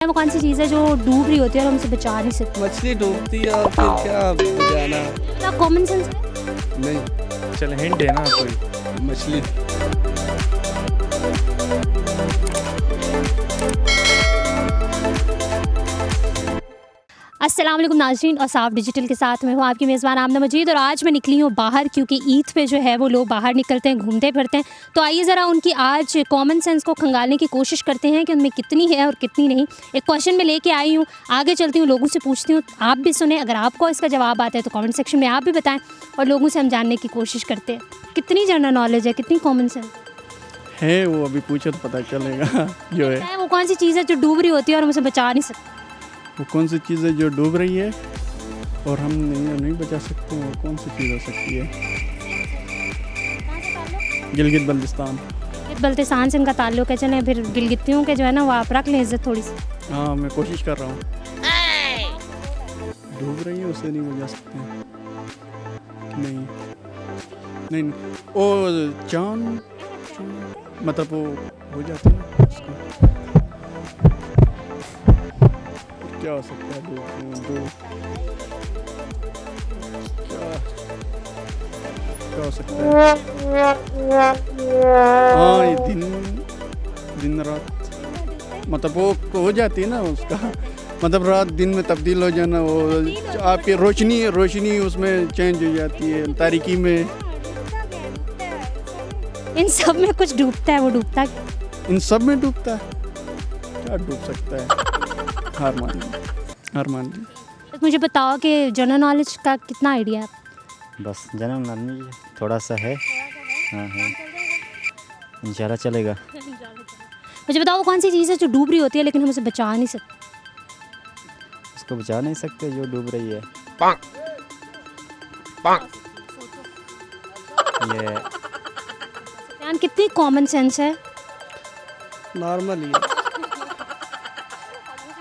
वो कौन सी चीज़ है जो डूब रही होती है और हम उसे बचा नहीं सकते? मछली डूबती है और फिर क्या बचाना। क्या कॉमन सेंस है? नहीं, चल हिंट देना आप कोई। मछली। अस्सलाम वालेकुम नाज़रीन, और साफ डिजिटल के साथ मैं हूँ आपकी मेज़बान आमना मजीद। और आज मैं निकली हूँ बाहर क्योंकि ईद पे जो है वो लोग बाहर निकलते हैं, घूमते फिरते हैं। तो आइए ज़रा उनकी आज कॉमन सेंस को खंगालने की कोशिश करते हैं कि उनमें कितनी है और कितनी नहीं। एक क्वेश्चन में लेके आई हूँ, आगे चलती हूँ, लोगों से पूछती हूँ, आप भी सुने। अगर आपको इसका जवाब आता है तो कॉमेंट सेक्शन में आप भी बताएँ, और लोगों से हम जानने की कोशिश करते हैं कितनी जनरल नॉलेज है, कितनी कॉमन सेंस है। वो अभी पूछो तो पता चलेगा जो है। वो कौन सी चीज़ है जो डूब रही होती है और हम उसे बचा नहीं सकते? वो कौन सी चीज़ है जो डूब रही है और हम नहीं बचा सकते? वो कौन सी चीज़ हो सकती है? गिलगित बल्तिस्तान। बल्तिस्तान से इनका ताल्लुक है। चलें फिर गिलगितियों के जो है ना वो आप रख लें इज्जत थोड़ी सी। हाँ, मैं कोशिश कर रहा हूँ। डूब रही है, उसे नहीं बचा सकते। नहीं नहीं, नहीं। वो चांद मतलब वो हो जाती है उसका। क्या हो सकता है? दो क्या हो सकता है? हाँ, ये दिन रात मतलब वो हो जाती है ना उसका, मतलब रात दिन में तब्दील हो जाना। वो आपकी रोशनी उसमें चेंज हो जाती है, तारीकी में। इन सब में कुछ डूबता है, वो डूबता क्या? इन सब में डूबता है? क्या डूब सकता है? हार मान ली। तो मुझे बताओ कि जनरल नॉलेज का कितना आइडिया है? बस जनरल नॉलेज थोड़ा सा है। हाँ है, इंशाल्लाह चलेगा। मुझे बताओ वो कौन सी चीज़ है जो डूब रही होती है लेकिन हम उसे बचा नहीं सकते? उसको बचा नहीं सकते जो डूब रही है। ये यान कितनी कॉमन सेंस है। नॉर्मल ही।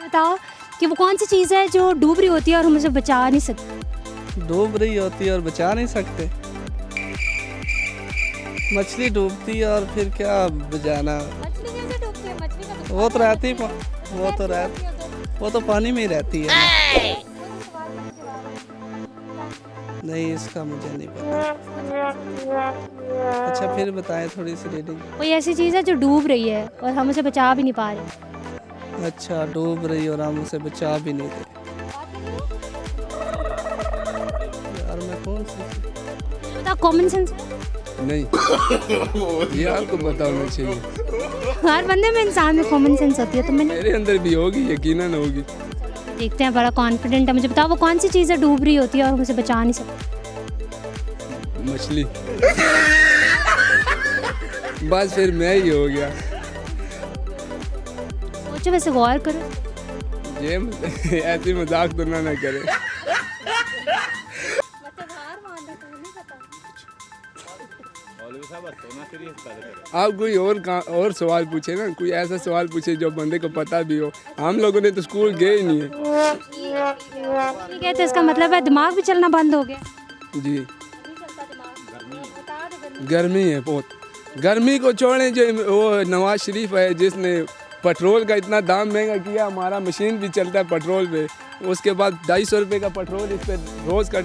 बताओ कि वो कौन सी चीज़ है जो डूब रही होती है और हम उसे बचा नहीं सकते? डूब रही होती है और बचा नहीं सकते। मछली डूबती है और फिर क्या बचाना। मछली कैसे डूबती है? मछली का वो तो रहती वो तो पानी में ही रहती है। नहीं, इसका मुझे नहीं पता। अच्छा, फिर बताएं थोड़ी सी रीडिंग। कोई ऐसी चीज़ है जो डूब रही है और हम उसे बचा भी नहीं पा रहे। अच्छा, डूब रही और हम उसे बचा भी नहीं रहे। यार मैं कौन सी? बता, कॉमन सेंस है? नहीं, ये आपको पता होना चाहिए। हर बंदे में, इंसान में कॉमन सेंस होती है। तो मैंने मेरे अंदर भी होगी, यकीनन होगी। देखते हैं, बड़ा कॉन्फिडेंट है। मुझे बताओ वो कौन सी चीज़ है डूब रही होती है और हम उसे बचा नहीं सकते? मछली। बस फिर मैं ही हो गया। सोचो, वैसे गौर करो। ये ऐसी मजाक तो ना करे। आप कोई और सवाल पूछे ना, कोई ऐसा सवाल पूछे जो बंदे को पता भी हो। हम लोगों ने तो स्कूल गए ही नहीं है। ठीक है, तो इसका मतलब है दिमाग भी चलना बंद हो गया। जी, गर्मी है बहुत। गर्मी को छोड़ें, जो वो नवाज शरीफ है जिसने पेट्रोल का इतना दाम महंगा किया, हमारा मशीन भी चलता है पेट्रोल पे। उसके बाद 250 रुपये का पेट्रोल इस पर रोज़ का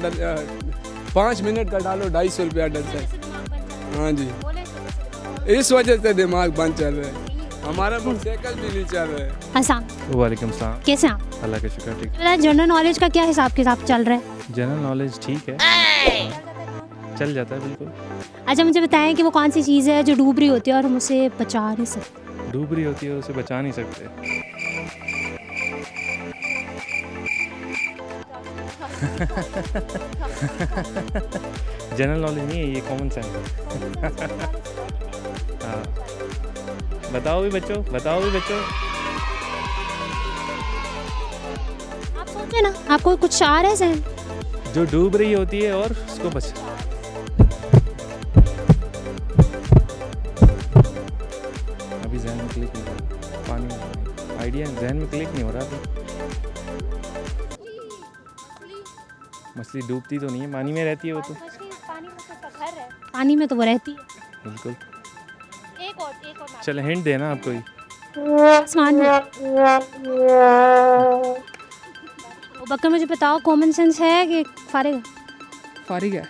5 मिनट का डालो 250 रुपया डलता है। हाँ जी, इस वजह से दिमाग बंद चल रहा है। हमारा मोटरसाइकिल भी नहीं चल रहा है। आसान। वालेकुम सलाम। कैसे हैं आप? अल्लाह का शुक्र, ठीक। बताएं, जनरल नॉलेज का क्या हिसाब किताब चल रहा है? जनरल नॉलेज ठीक है। हाँ, चल जाता है बिल्कुल। अच्छा, मुझे बताएं कि वो कौन सी चीज़ है जो डूब रही होती है और हम उसे बचा नहीं सकते? डूब रही होती है, उसे बचा नहीं सकते। जनरल नॉलेज नहीं है ये, कॉमन सेंस है। हाँ, बताओ भी बच्चों। आप सोचे ना, आपको कुछ आ रहा है सहन? जो डूब रही होती है और उसको बचा। अभी जहन में क्लिक नहीं हो रहा। पानी में आइडिया जहन में क्लिक नहीं हो रहा अभी। मछली डूबती तो नहीं है, पानी में रहती है वो तो। पानी में तो वो रहती है। बिल्कुल। एक और चल हिंट देना आप कोई। आसमान में। ओ बकर मुझे बताओ कॉमन सेंस है कि फारिग है? फारिग है।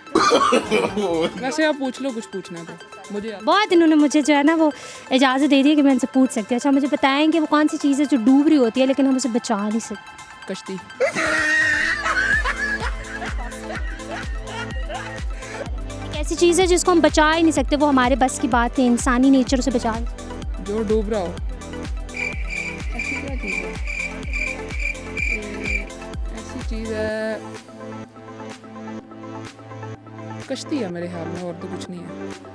वैसे आप पूछ लो, कुछ पूछना है तो मुझे। बहुत इन्होंने मुझे जो है ना वो इजाज़त दे दी है कि मैं इनसे पूछ सकती हूँ। अच्छा मुझे बताएं कि वो कौन सी चीज़ है जो डूब रही होती है लेकिन हम उसे बचा नहीं सकते? कश्ती। एक ऐसी चीज़ है जिसको हम बचा ही नहीं सकते, वो हमारे बस की बात है, इंसानी नेचर उसे बचा नहीं सकते। जो डूब रहा हो। ऐसी क्या चीज़ है? ऐसी चीज़ है, कश्ती है मेरे ख्याल में, और तो कुछ नहीं है।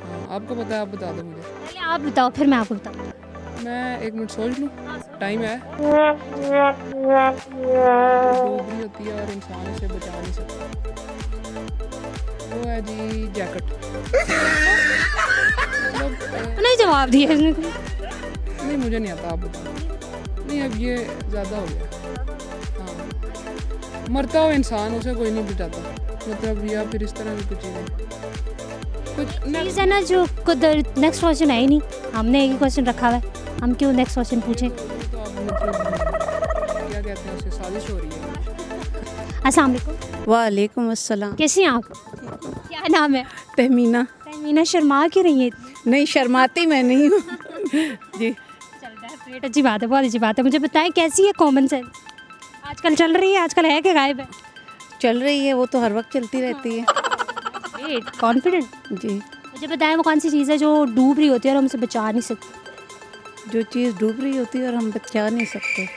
हाँ, आपको पता है, आप बता दो मुझे। पहले आप बताओ फिर मैं आपको बताऊँ। मैं 1 मिनट सोच लूँ, टाइम है। डूब रही होती है और इंसान उसे बचा नहीं सकता। वो है जी जैकेट। मतलब नहीं जवाब दिया इसने कोई। नहीं, मुझे नहीं आता, आप बताओ। नहीं, अब ये ज़्यादा हो गया। हाँ, मरता हो इंसान, उसे कोई नहीं बचाता, मतलब, या फिर इस तरह की कुछ चीज़ें। कुछ चीज़ है ना जो खुद नेक्स्ट क्वेश्चन है ही नहीं, हमने एक ही क्वेश्चन रखा हुआ है, हम क्यों नेक्स्ट क्वेश्चन पूछें? तो आप मतलब क्या कहते हैं उसे, साजिश हो रही है। अस्सलाम वालेकुम। वालेकुम अस्सलाम। कैसी हैं आप? क्या नाम है? तहमीना। तहमीना, शर्मा क्यों रही है इतनी? नहीं, शर्माती मैं नहीं हूँ। जी। चल रहा है, ग्रेट, अच्छी बात है, बहुत अच्छी बात है। मुझे बताएं कैसी है कॉमन सेंस? आजकल चल रही है, आजकल है कि गायब है? चल रही है, वो तो हर वक्त चलती रहती है। Great, confident. जी। मुझे बताएं वो कौन सी चीज़ है जो डूब रही होती है और हम उसे बचा नहीं सकते? जो चीज़ डूब रही होती है और हम बचा नहीं सकते।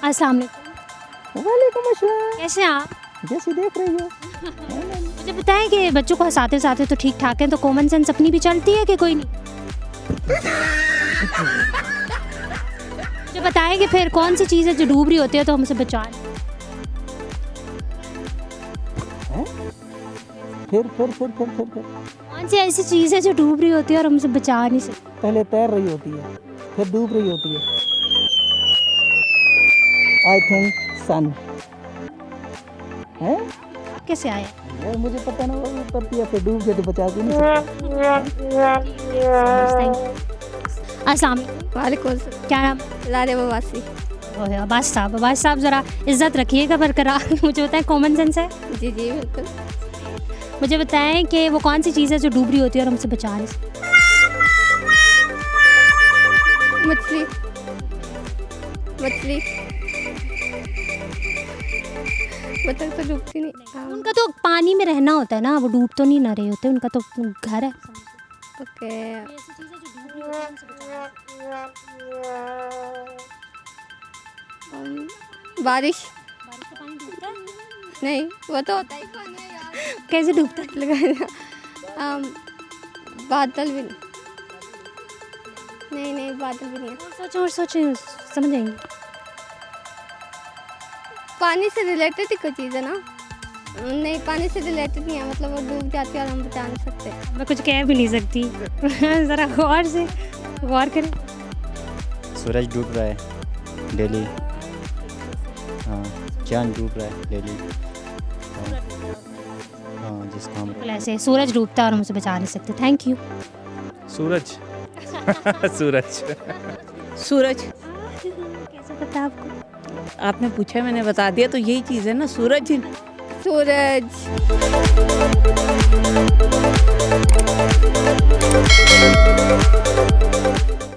अस्सलाम वालेकुम। वालेकुम अस्सलाम। कैसे हैं आप? जैसे देख रही हो। मुझे बताएं कि बच्चों को हंसाते हंसाते तो ठीक ठाक है, तो कॉमन सेंस अपनी भी चलती है कि कोई नहीं? मुझे बताएं कि फिर कौन सी चीज़ है जो डूब रही होती है तो हम उसे बचा नहीं? फिर कौन सी ऐसी चीज़ है जो डूब रही होती है और हम उसे बचा नहीं सकते? पहले तैर रही होती है, फिर डूब रही होती है। आई थिंक सन है। कैसे आया? यार मुझे पता ना, वो उतरती है फिर डूब के तो बचा के नहीं सकते। अस्सलाम वालेकुम। वालेकुम अस्सलाम। क्या नाम? लारे बवासी। ओह अब्बास साहब ज़रा इज्जत रखिएगा बरकरार। मुझे बताएं कॉमन सेंस है? जी जी बिल्कुल। मुझे बताएं कि वो कौन सी चीज़ है जो डूब रही होती है और हमसे बचा नहीं सकते? मछली। मछली। बतख तो डूबती नहीं। हाँ, उनका तो पानी में रहना होता है ना, वो डूब तो नहीं ना रहे होते, उनका तो घर है। ओके। बारिश। नहीं, वो तो होता ही कौन है यार। कैसे डूबता है? बादल भी नहीं। नहीं, बादल भी नहीं है। और सोचें समझ आएंगे। पानी से रिलेटेड ही कोई चीज़ है ना? नहीं, पानी से रिलेटेड नहीं है, मतलब वो डूब जाती है और हम बचा नहीं सकते। मैं कुछ कह भी नहीं सकती। ज़रा गौर करें। सूरज डूब रहा है डेली। हाँ, चांद डूब रहा है डेली। हाँ, जिसको हम बिल्कुल ऐसे सूरज डूबता है और हम उसे बचा नहीं सकते। Thank you. सूरज। सूरज। सूरज। कैसे पता आपको? आपने पूछा, मैंने बता दिया, तो यही चीज़ है ना, सूरज। सूरज।